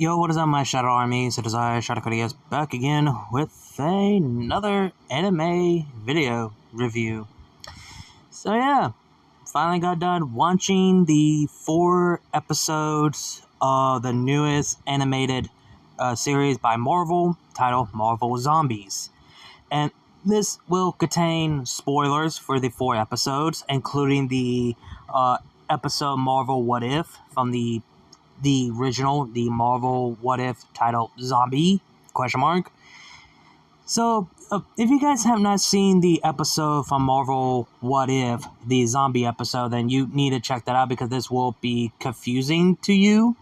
Yo, what is up, my Shadow Army? So, I, Shadow Critias, back again with another anime video review. So, yeah, finally got done watching the 4 episodes of the newest animated series by Marvel, titled Marvel Zombies. And this will contain spoilers for the 4 episodes, including the episode Marvel What If from the original, the Marvel What If titled Zombie, ? So, if you guys have not seen the episode from Marvel What If, the zombie episode, then you need to check that out because this will be confusing to you.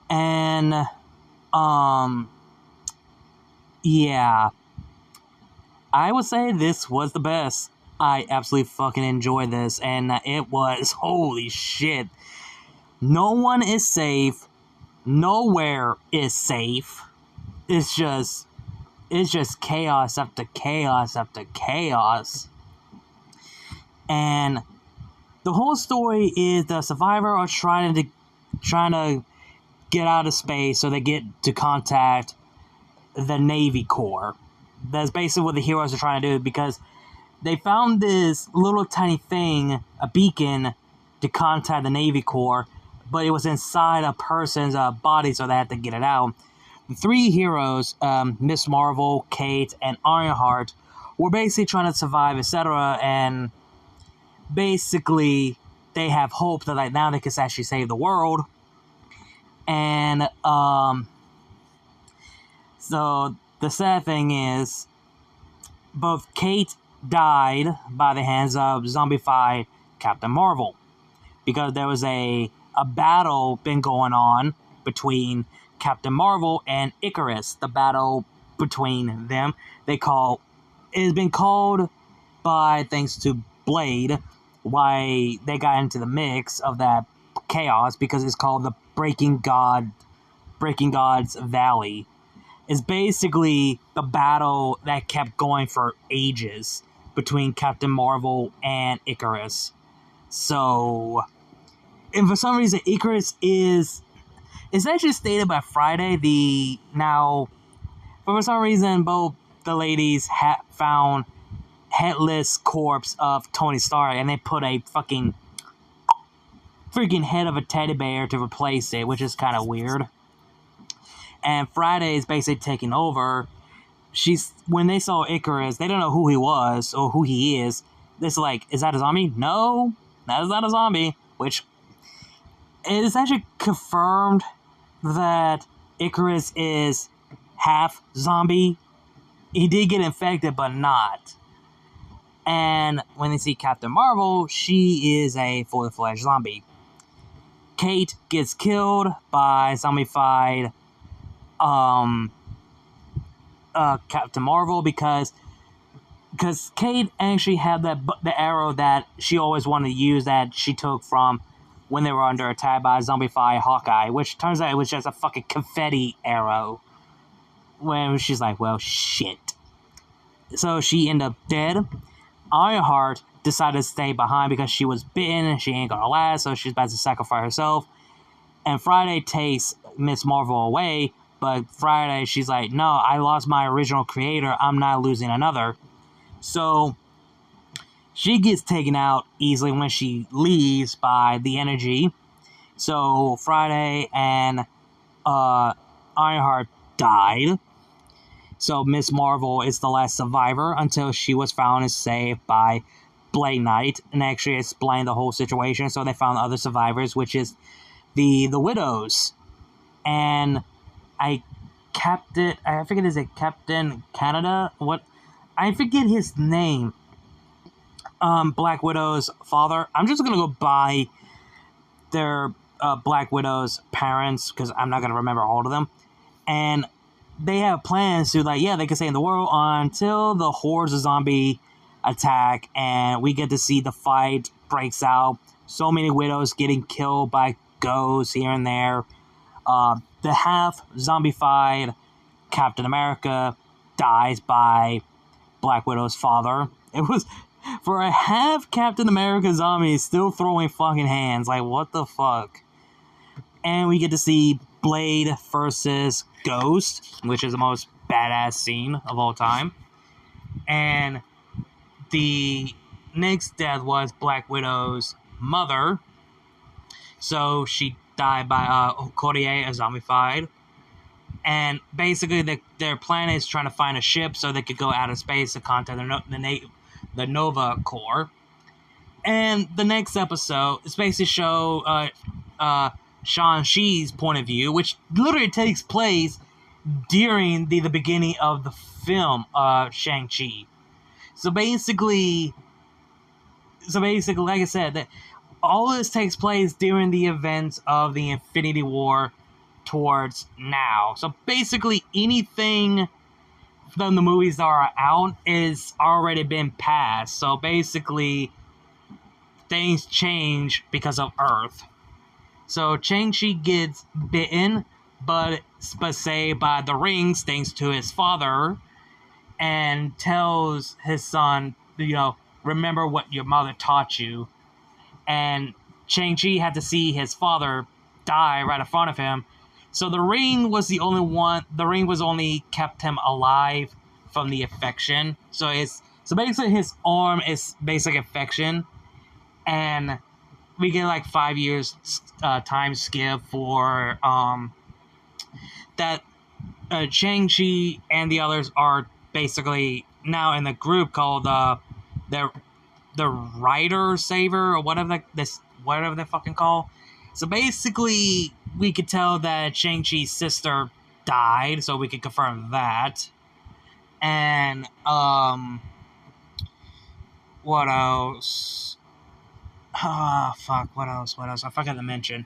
And, yeah. I would say this was the best. I absolutely fucking enjoyed this, and it was, holy shit. No one is safe. Nowhere is safe. It's just chaos after chaos after chaos. And the whole story is the survivor are trying to get out of space, so they get to contact the Navy Corps. That's basically what the heroes are trying to do, because they found this little tiny thing, a beacon, to contact the Navy Corps, but it was inside a person's body, so they had to get it out. The 3 heroes, Miss Marvel, Kate, and Ironheart, were basically trying to survive, etc., and basically they have hope that now they can actually save the world. And so the sad thing is, both Kate died by the hands of zombified Captain Marvel, because there was a battle been going on between Captain Marvel and Icarus. The battle between them, it has been called by, thanks to Blade, why they got into the mix of that chaos, because it's called the Breaking God's Valley. It's basically the battle that kept going for ages between Captain Marvel and Icarus. So, and for some reason, Icarus it's actually stated by Friday, but for some reason, both the ladies found headless corpse of Tony Stark, and they put a freaking head of a teddy bear to replace it, which is kind of weird. And Friday is basically taking over. When they saw Icarus, they don't know who he was or who he is. It's like, is that a zombie? No, that is not a zombie. Which, it is actually confirmed that Icarus is half zombie. He did get infected, but not. And when they see Captain Marvel, she is a fully fledged zombie. Kate gets killed by zombified Captain Marvel because Kate actually had the arrow that she always wanted to use, that she took from when they were under attack by zombified Hawkeye, which turns out it was just a fucking confetti arrow. When she's like, well, shit. So she ended up dead. Ironheart decided to stay behind because she was bitten and she ain't gonna last, so she's about to sacrifice herself. And Friday takes Miss Marvel away, but Friday, she's like, no, I lost my original creator, I'm not losing another. So she gets taken out easily when she leaves by the energy. So Friday and Ironheart died. So Miss Marvel is the last survivor until she was found and saved by Blade Knight, and actually explained the whole situation. So they found other survivors, which is the Widows. And I forget, is it Captain Canada? I forget his name. Black Widow's father. I'm just gonna go by their Black Widow's parents, because I'm not gonna remember all of them. And they have plans to, they can stay in the world until the hordes of zombie attack, and we get to see the fight breaks out. So many widows getting killed by ghosts here and there. The half zombified Captain America dies by Black Widow's father. It was, for a half Captain America zombie, still throwing fucking hands. Like, what the fuck? And we get to see Blade versus Ghost, which is the most badass scene of all time. And the next death was Black Widow's mother. So she died by Courtier, zombified. And basically, their plan is trying to find a ship so they could go out of space to contact the Nova Corps. And the next episode is basically show Shang-Chi's point of view, which literally takes place during the beginning of the film Shang-Chi. So basically, like I said, that all this takes place during the events of the Infinity War towards now. So basically, anything from the movies that are out is already been passed. So basically, things change because of Earth. So Shang-Chi gets bitten, but saved by the rings thanks to his father, and tells his son, remember what your mother taught you. And Shang-Chi had to see his father die right in front of him. So the ring was the only kept him alive from the infection. So basically his arm is basic infection. And we get like 5 years time skip for that Shang-Chi and the others are basically now in the group called the Rider Saver or whatever they fucking call. So basically, we could tell that Shang-Chi's sister died, so we could confirm that. And what else? What else? I forgot to mention.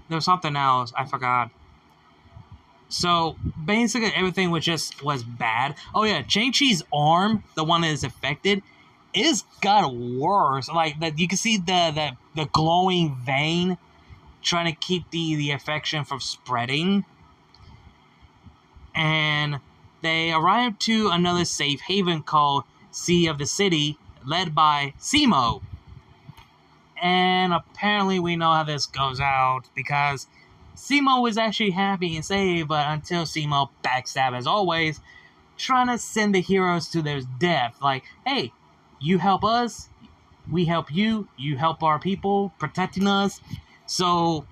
There was something else I forgot. So basically, everything was bad. Oh yeah, Shang-Chi's arm, the one that is affected, it's got worse. Like that, you can see the glowing vein trying to keep the infection from spreading. And they arrived to another safe haven called Sea of the City, led by Simo. And apparently we know how this goes out, because Simo was actually happy and safe, but until Simo backstab as always, trying to send the heroes to their death. Like, hey, you help us, we help you, you help our people, protecting us. So,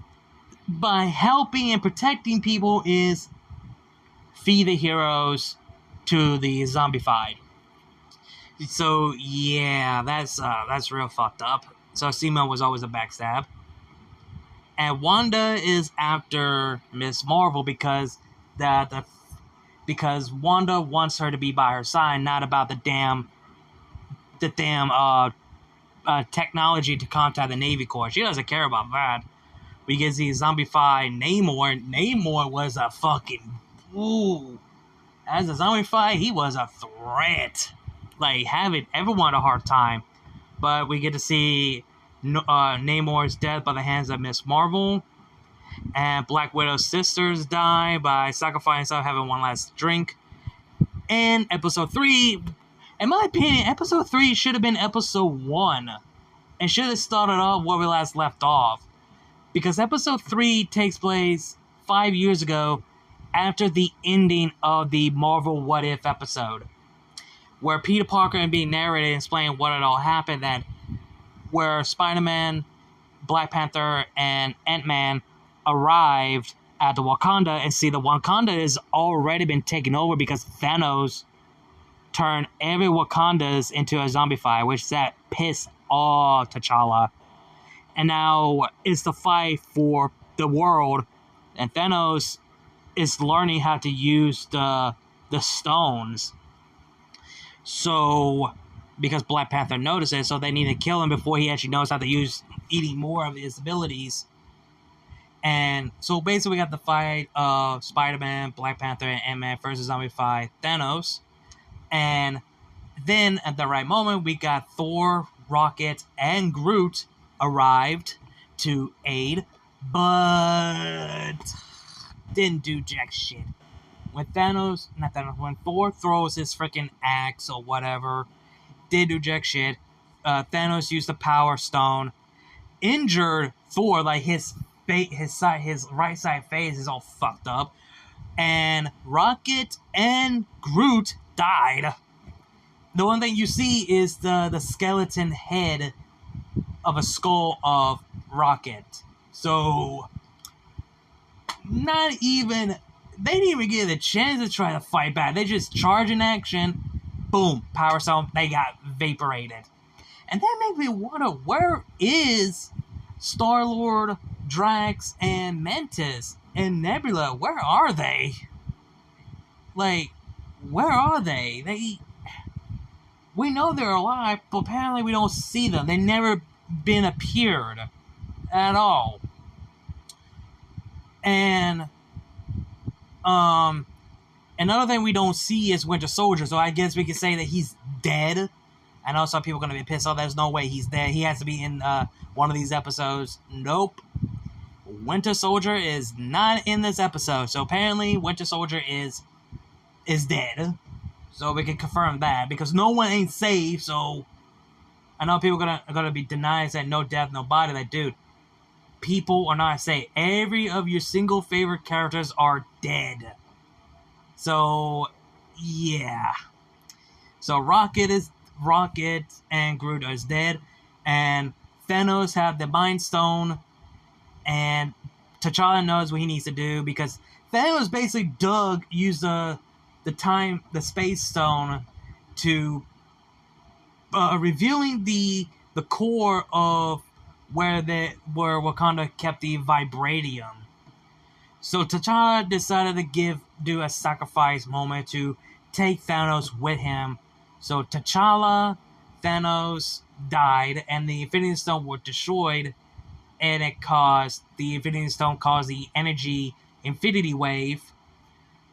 by helping and protecting people is feed the heroes to the zombified. So, yeah, that's real fucked up. So, Simo was always a backstab. And Wanda is after Miss Marvel because because Wanda wants her to be by her side, not about the damn technology to contact the Navy Corps. She doesn't care about that. We get the zombified Namor. Namor was a fucking as a zombified, he was a threat. Like, having everyone a hard time. But we get to see Namor's death by the hands of Miss Marvel. And Black Widow's sisters die by sacrificing herself, having one last drink. And episode 3, in my opinion, episode 3 should have been episode 1. And should have started off where we last left off. Because episode 3 takes place 5 years ago after the ending of the Marvel What If episode. Where Peter Parker and being narrated and explained what it all happened, that where Spider-Man, Black Panther, and Ant-Man arrived at the Wakanda and see the Wakanda has already been taken over because Thanos turned every Wakandas into a zombified, which that pissed off T'Challa. And now it's the fight for the world, and Thanos is learning how to use the stones. So, because Black Panther noticed it, so they need to kill him before he actually knows how to use any more of his abilities. And so basically we got the fight of Spider-Man, Black Panther, and Ant-Man versus zombified Thanos. And then at the right moment, we got Thor, Rocket, and Groot arrived to aid, but didn't do jack shit. When Thor throws his freaking axe or whatever, did do jack shit. Thanos used the Power Stone, injured Thor, like his his right side face is all fucked up, and Rocket and Groot died. The one thing you see is the skeleton head of a skull of Rocket. So, not even... They didn't even get a chance to try to fight back. They just charge in action. Boom. Power Stone. They got vaporated. And that makes me wonder, where is Star-Lord, Drax, and Mantis, and Nebula? Where are they? Like, where are they? We know they're alive, but apparently we don't see them. They never been appeared at all. And another thing we don't see is Winter Soldier, so I guess we could say that he's dead. I know some people are going to be pissed off. There's no way he's dead. He has to be in one of these episodes. Nope. Winter Soldier is not in this episode. So apparently Winter Soldier is dead. So we can confirm that. Because no one ain't safe. So I know people are gonna be denying that no death, no body. Like, dude, people are not safe. Every of your single favorite characters are dead. So, yeah. So Rocket and Groot is dead, and Thanos have the Mind Stone, and T'Challa knows what he needs to do, because Thanos basically used the Space Stone to revealing the core of where Wakanda kept the vibranium. So T'Challa decided to do a sacrifice moment to take Thanos with him. So T'Challa, Thanos died, and the Infinity Stone was destroyed, and the Infinity Stone caused the energy Infinity Wave.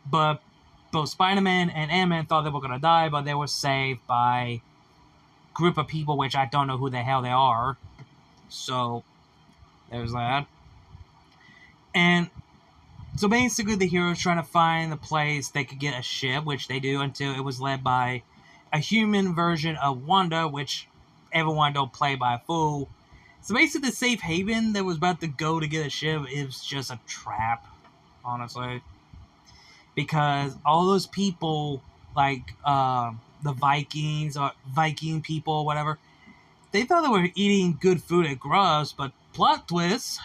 But both Spider-Man and Ant-Man thought they were going to die, but they were saved by a group of people, which I don't know who the hell they are. So, there's that. And so basically the heroes trying to find the place they could get a ship, which they do, until it was led by a human version of Wanda, which everyone don't play by a fool. So basically the safe haven that was about to go to get a ship is just a trap, honestly. Because all those people, like the Vikings or Viking people, whatever, they thought they were eating good food at Grubs, but plot twist,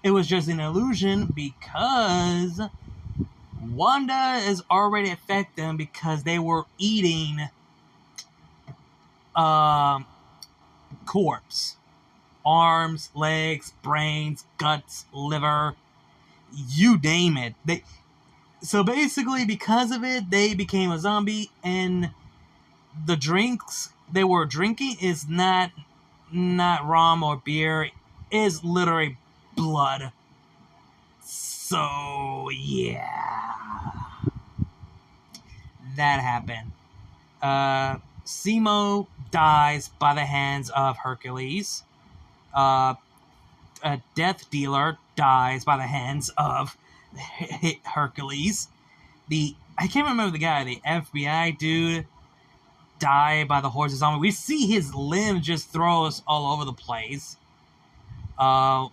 it was just an illusion, because Wanda is already affected them because they were eating corpse. Arms, legs, brains, guts, liver, you name it. So basically, because of it, they became a zombie, and the drinks they were drinking is not rum or beer, is literally blood. So, yeah. That happened. Zemo dies by the hands of Hercules. A Death Dealer dies by the hands of Hercules. I can't remember the guy, the FBI dude, died by the horse's arm. We see his limbs just throw us all over the place. Black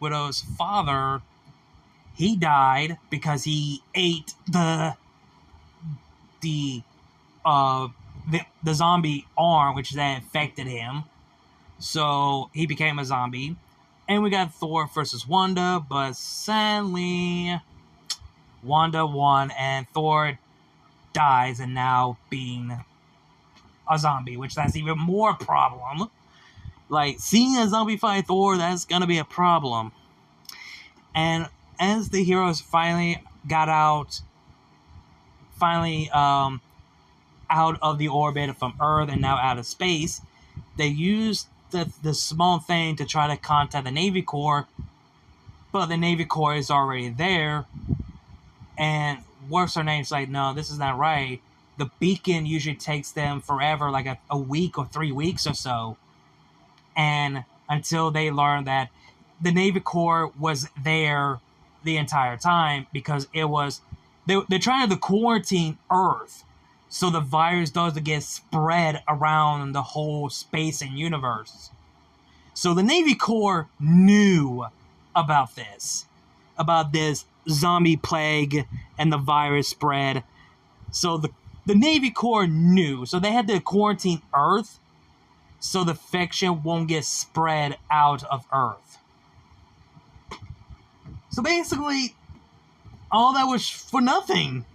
Widow's father, he died because he ate the zombie arm, which then infected him. So he became a zombie. And we got Thor versus Wanda, but sadly, Wanda won, and Thor dies, and now being a zombie, which that's even more problem. Like, seeing a zombie fight Thor, that's gonna be a problem. And as the heroes finally got out of the orbit from Earth and now out of space, they used the small thing to try to contact the Navy Corps, but the Navy Corps is already there, and what's her name's like, no, this is not right. The beacon usually takes them forever, like a week or 3 weeks or so, and until they learn that the Navy Corps was there the entire time, because they're trying to quarantine Earth so the virus doesn't get spread around the whole space and universe. So the Navy Corps knew about this zombie plague and the virus spread. So the Navy Corps knew. So they had to quarantine Earth so the infection won't get spread out of Earth. So basically, all that was for nothing.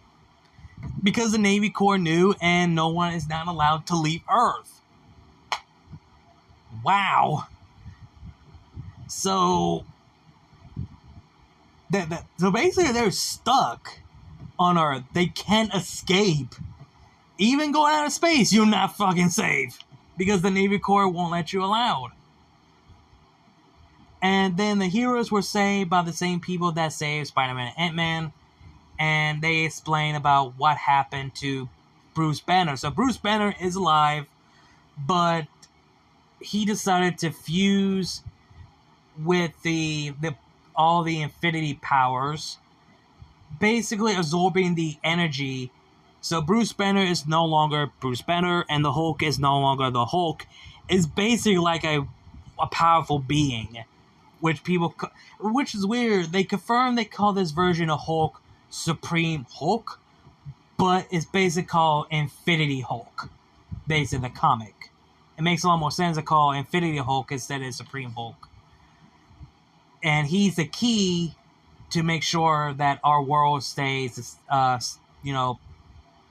Because the Navy Corps knew and no one is not allowed to leave Earth. Wow. So basically they're stuck on Earth. They can't escape. Even going out of space, you're not fucking safe. Because the Navy Corps won't let you allowed. And then the heroes were saved by the same people that saved Spider-Man and Ant-Man. And they explain about what happened to Bruce Banner. So Bruce Banner is alive, but he decided to fuse with all the Infinity powers, basically absorbing the energy. So Bruce Banner is no longer Bruce Banner, and the Hulk is no longer the Hulk. It's basically like a powerful being, which is weird. They confirmed they call this version of Hulk Supreme Hulk, but it's basically called Infinity Hulk, based in the comic. It makes a lot more sense to call Infinity Hulk instead of Supreme Hulk. And he's the key to make sure that our world stays,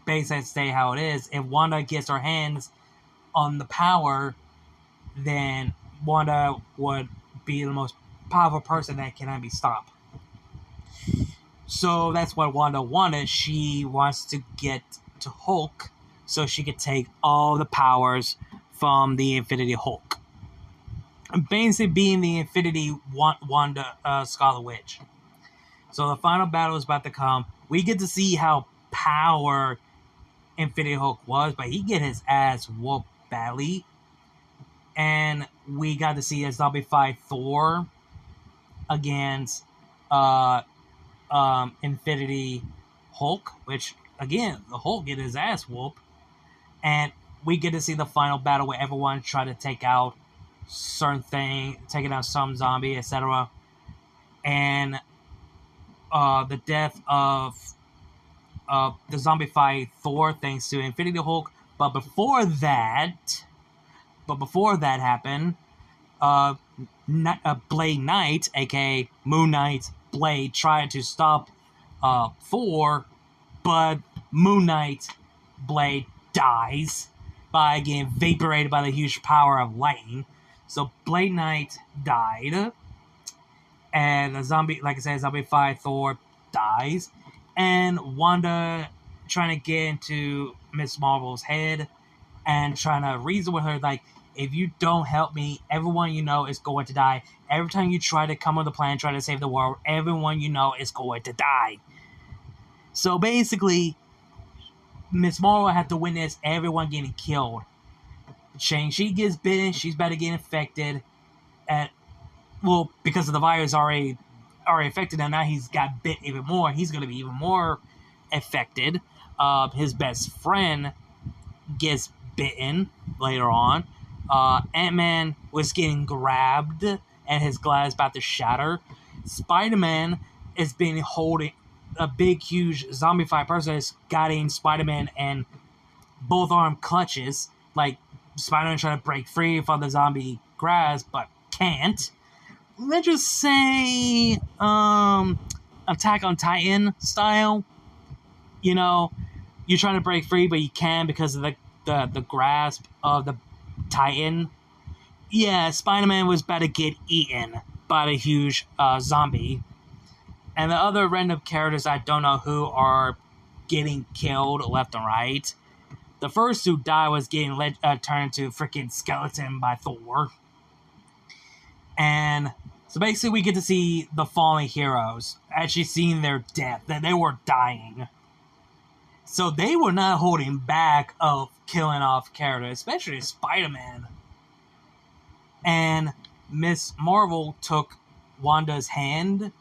basically stay how it is. If Wanda gets her hands on the power, then Wanda would be the most powerful person that cannot be stopped. So that's what Wanda wanted. She wants to get to Hulk so she could take all the powers from the Infinity Hulk. Basically being the Infinity Wanda Scarlet Witch. So the final battle is about to come. We get to see how power Infinity Hulk was, but he get his ass whooped badly. And we got to see a zombie fight Thor against Infinity Hulk, which again, the Hulk get his ass whooped, and we get to see the final battle where everyone try to take out taking out some zombie, etc. And the death of the zombie fight Thor thanks to Infinity Hulk. But before that happened, Blade Knight, aka Moon Knight Blade, tried to stop Thor, but Moon Knight Blade dies by getting vaporated by the huge power of lightning. So Blade Knight died, and zombie fight Thor dies, and Wanda trying to get into Miss Marvel's head and trying to reason with her, like, if you don't help me, everyone you know is going to die. Every time you try to come on the planet, try to save the world, everyone you know is going to die. So basically, Miss Marvel had to witness everyone getting killed. Shang-Chi gets bitten, she's about to get infected. Because of the virus already affected him, now he's got bit even more. He's going to be even more affected. His best friend gets bitten later on. Ant-Man was getting grabbed and his glass about to shatter. Spider-Man is being holding a big, huge zombified person is guiding Spider-Man and both arm clutches. Like, Spider-Man trying to break free from the zombie grasp, but can't. Let's just say, Attack on Titan style. You know, you're trying to break free, but you can't because of the grasp of the Titan. Yeah, Spider-Man was about to get eaten by the huge zombie. And the other random characters I don't know who are getting killed left and right. The first who died was getting turned to freaking skeleton by Thor. And so basically we get to see the fallen heroes actually seeing their death, that they were dying. So they were not holding back of killing off characters, especially Spider-Man. And Miss Marvel took Wanda's hand,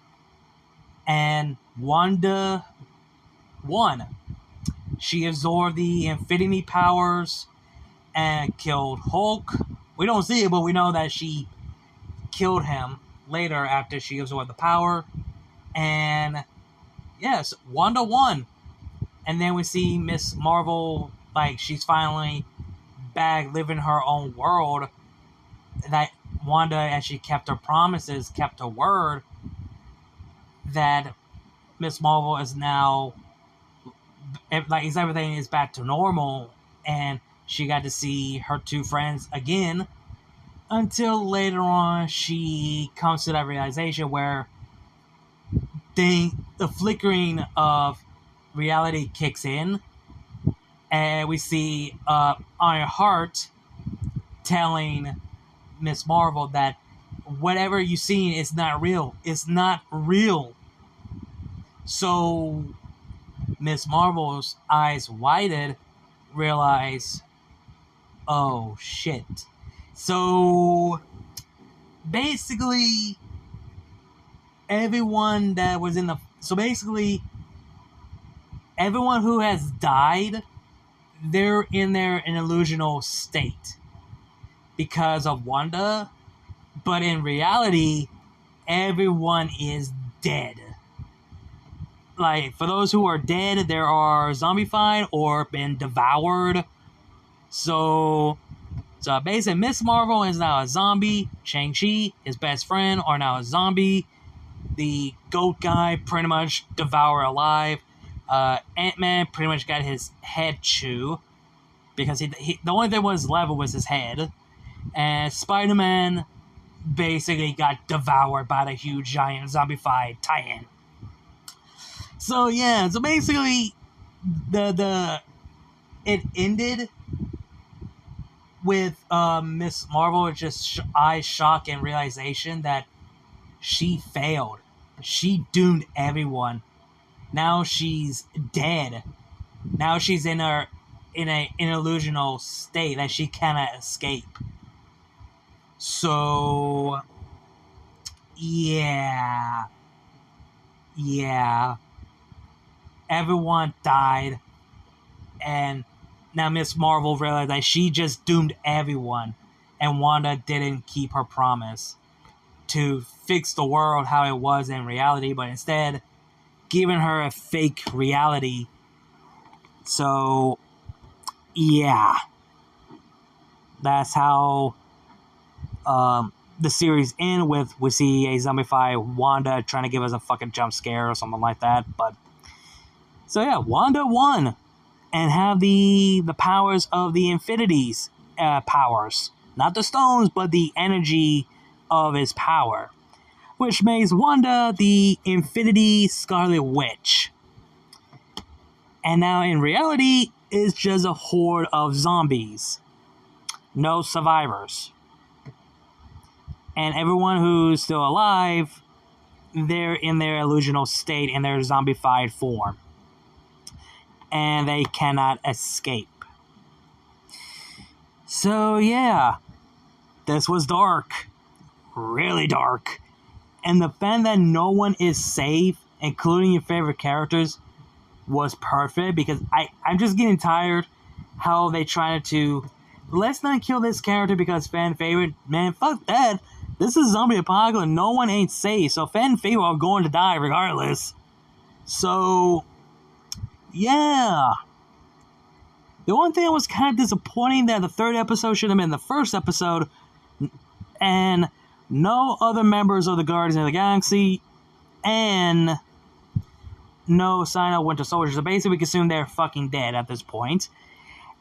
and Wanda won. She absorbed the Infinity powers and killed Hulk. We don't see it, but we know that she killed him later after she gives away the power. And yes, Wanda won. And then we see Miss Marvel, like, she's finally back living her own world. That Wanda, as she kept her promises, kept her word, that Miss Marvel is now, like, everything is back to normal, and she got to see her two friends again, until later on she comes to that realization where the flickering of reality kicks in, and we see Ironheart telling Miss Marvel that whatever you see is not real. It's not real. So Miss Marvel's eyes widened, realize, oh shit. So basically, everyone that was in the... So basically, everyone who has died, they're in an illusional state because of Wanda. But in reality, everyone is dead. Like, for those who are dead, there are zombified or been devoured. So basically, Miss Marvel is now a zombie. Shang-Chi, his best friend, are now a zombie. The goat guy pretty much devoured alive. Ant-Man pretty much got his head chewed, because the only thing was left was his head. And Spider-Man basically got devoured by the huge giant zombified titan. So yeah, so basically it ended with Miss Marvel just eyes shock and realization that she failed. She doomed everyone. Now she's dead. Now she's in an illusional state that she cannot escape. So yeah. Everyone died, and now Miss Marvel realized that she just doomed everyone, and Wanda didn't keep her promise to fix the world how it was in reality, but instead giving her a fake reality. So yeah, that's how the series ends with. We see a zombified Wanda trying to give us a fucking jump scare or something like that. But so yeah, Wanda won and have the powers of the Infinity's powers. Not the stones, but the energy of his power. Which makes Wanda the Infinity Scarlet Witch. And now in reality, it's just a horde of zombies. No survivors. And everyone who's still alive, they're in their illusional state, in their zombified form. And they cannot escape. So yeah, this was dark. Really dark. And the fact that no one is safe, including your favorite characters, was perfect, because I'm just getting tired how they tried to, let's not kill this character because fan favorite. Man, fuck that. This is zombie apocalypse. No one ain't safe. So fan favorite are going to die regardless. So yeah. The one thing that was kind of disappointing, that the third episode should have been the first episode, and no other members of the Guardians of the Galaxy, and no sign of Winter Soldier. So basically, we can assume they're fucking dead at this point.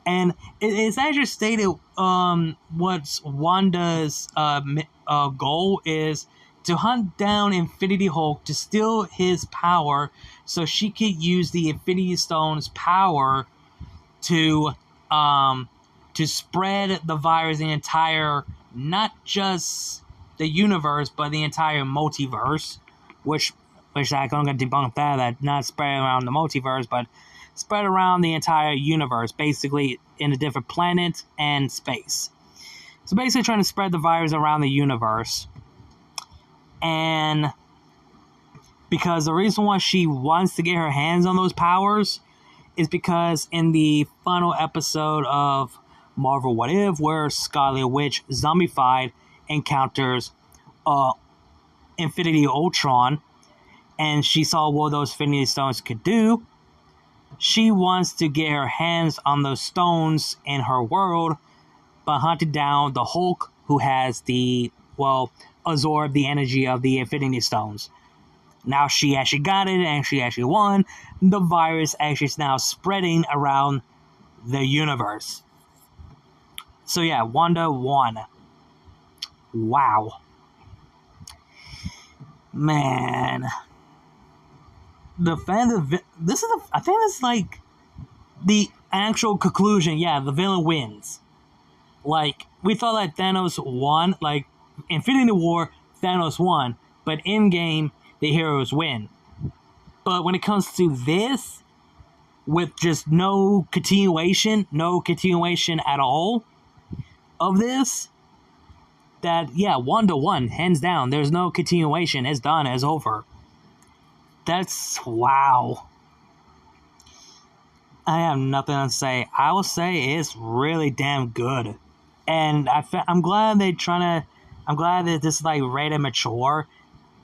And it's actually stated what's Wanda's goal is to hunt down Infinity Hulk to steal his power, so she could use the Infinity Stone's power to spread the virus in the entire, not just the universe, but the entire multiverse, which I'm gonna debunk that not spread around the multiverse, but spread around the entire universe, basically in a different planet and space. So basically trying to spread the virus around the universe. And because the reason why she wants to get her hands on those powers is because in the final episode of Marvel What If, where Scarlet Witch zombified encounters Infinity Ultron, and she saw what those Infinity Stones could do. She wants to get her hands on those stones in her world, but hunted down the Hulk, who has absorbed the energy of the Infinity Stones. Now she actually got it, and she actually won. The virus actually is now spreading around the universe. So yeah, Wanda won. Wow. Man. I think it's like the actual conclusion. Yeah, the villain wins. Like, we thought that Thanos won. Like, Infinity War, Thanos won. But in game, the heroes win. But when it comes to this, with just no continuation at all of this, that, yeah, Wanda won, hands down. There's no continuation. It's done. It's over. That's, wow. I have nothing to say. I will say it's really damn good. And I'm glad I'm glad that this is, like, rated mature.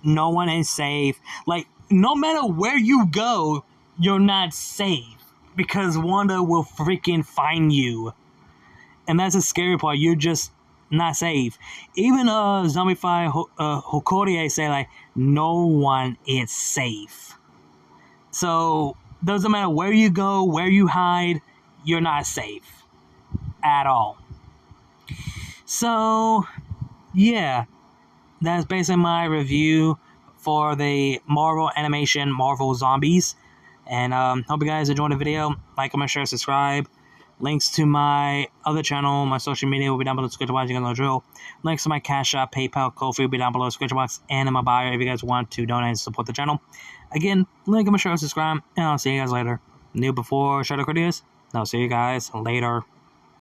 No one is safe. Like, no matter where you go, you're not safe. Because Wanda will freaking find you. And that's the scary part. You're just not safe. Even Zombify Hokorie say, like, no one is safe. So, doesn't matter where you go, where you hide, you're not safe. At all. So, yeah. That's basically my review for the Marvel animation Marvel Zombies. And hope you guys enjoyed the video. Like, comment, share, subscribe. Links to my other channel, my social media will be down below in the description box. You guys know the drill. Links to my Cash App, PayPal, Ko-fi will be down below in the description box and in my bio if you guys want to donate and support the channel. Again, like, comment, share, subscribe, and I'll see you guys later. New before Shadow Critias. I'll see you guys later.